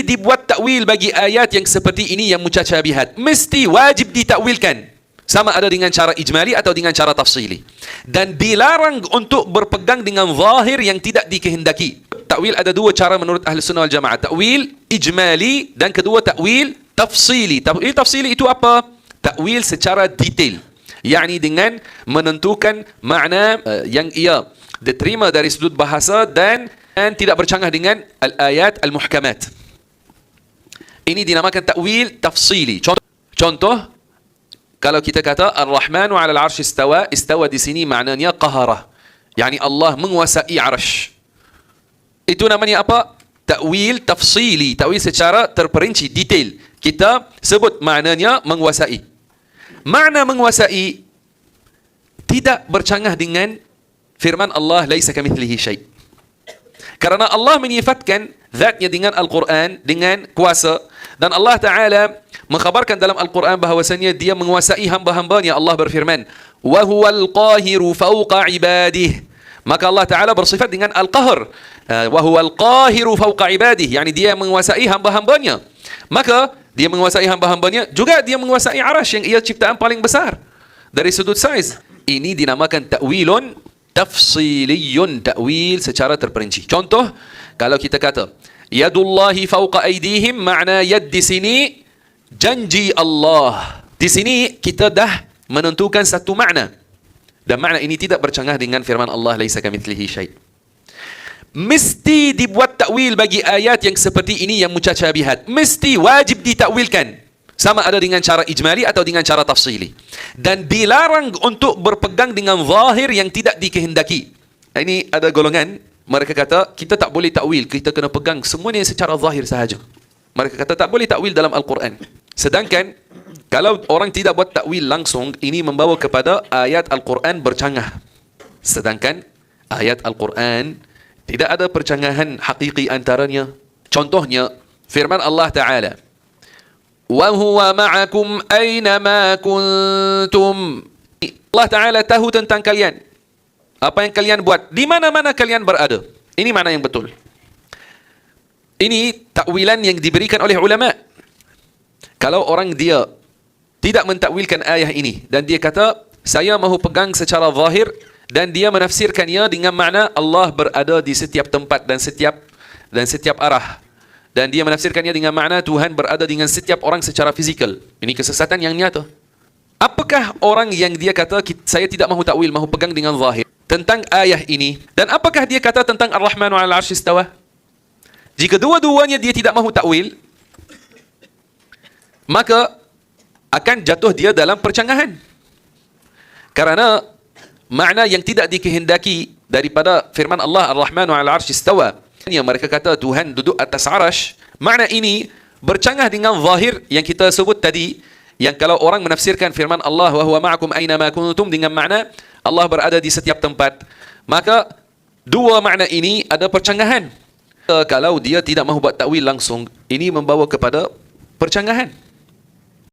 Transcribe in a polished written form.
dibuat takwil bagi ayat yang seperti ini yang mutasyabihat. Mesti wajib ditakwilkan. Sama ada dengan cara ijmali atau dengan cara tafsili. Dan dilarang untuk berpegang dengan zahir yang tidak dikehendaki. Takwil ada dua cara menurut Ahli Sunnah wal Jamaah. Takwil ijmali dan kedua takwil tafsili. Takwil tafsili itu apa? Takwil secara detail. Yakni dengan menentukan makna yang ia diterima dari sudut bahasa dan tidak bercanggah dengan al-ayat al-muhkamat. Ini dinamakan takwil tafsili. Contoh, kalau kita kata Ar-Rahmanu 'alal 'arsy istawa, istawa di sini maknanya qahara. Yani Allah menguasai 'arsy. Itu namanya apa? Takwil tafsili, takwil secara terperinci, detail. Kita sebut maknanya menguasai. Makna menguasai tidak bercanggah dengan firman Allah laisa kamitslihi syai'. Kerana Allah menyifatkan zatnya dengan Al-Quran, dengan kuasa. Dan Allah Ta'ala mengkhabarkan dalam Al-Quran bahawasanya dia menguasai hamba-hambanya. Allah berfirman, وَهُوَ الْقَاهِرُ فَوْقَ عِبَادِهِ. Maka Allah Ta'ala bersifat dengan Al-Qahr. وَهُوَ الْقَاهِرُ فَوْقَ عِبَادِهِ. Yani dia menguasai hamba-hambanya. Maka dia menguasai hamba-hambanya, juga dia menguasai arash yang ia ciptaan paling besar. Dari sudut saiz. Ini dinamakan ta'wilun tafsiliyun, takwil secara terperinci. Contoh, kalau kita kata yadullahi fawqa aydihim, makna yad di sini janji Allah. Di sini kita dah menentukan satu makna. Dan makna ini tidak bercanggah dengan firman Allah laisa kamitslihi syai'. Mesti dibuat takwil bagi ayat yang seperti ini yang mutasyabihat. Mesti wajib ditakwilkan. Sama ada dengan cara ijmali atau dengan cara tafsili. Dan dilarang untuk berpegang dengan zahir yang tidak dikehendaki. Ini ada golongan, mereka kata, kita tak boleh takwil, kita kena pegang semuanya secara zahir sahaja. Mereka kata tak boleh takwil dalam Al-Quran. Sedangkan, kalau orang tidak buat takwil langsung, ini membawa kepada ayat Al-Quran bercanggah. Sedangkan, ayat Al-Quran tidak ada percanggahan hakiki antaranya. Contohnya, firman Allah Ta'ala, وَهُوَ مَعَكُمْ أَيْنَمَا كُنْتُمْ. Allah Ta'ala tahu tentang kalian. Apa yang kalian buat. Di mana-mana kalian berada. Ini mana yang betul. Ini takwilan yang diberikan oleh ulama. Kalau orang dia tidak mentakwilkan ayat ini. Dan dia kata, saya mahu pegang secara zahir. Dan dia menafsirkannya dengan makna Allah berada di setiap tempat dan setiap arah. Dan dia menafsirkannya dengan makna Tuhan berada dengan setiap orang secara fizikal. Ini kesesatan yang nyata. Apakah orang yang dia kata, saya tidak mahu takwil, mahu pegang dengan zahir tentang ayat ini? Dan apakah dia kata tentang Ar-Rahmanu 'alal 'arsy istawa? Jika dua-duanya dia tidak mahu takwil, maka akan jatuh dia dalam percanggahan. Karena makna yang tidak dikehendaki daripada firman Allah Ar-Rahmanu 'alal 'arsy istawa, yang mereka kata Tuhan duduk atas arash, makna ini bercanggah dengan zahir yang kita sebut tadi, yang kalau orang menafsirkan firman Allah wa huwa ma'akum aina ma kuntum dengan makna Allah berada di setiap tempat, maka dua makna ini ada percanggahan. Kalau dia tidak mahu buat takwil langsung, ini membawa kepada percanggahan.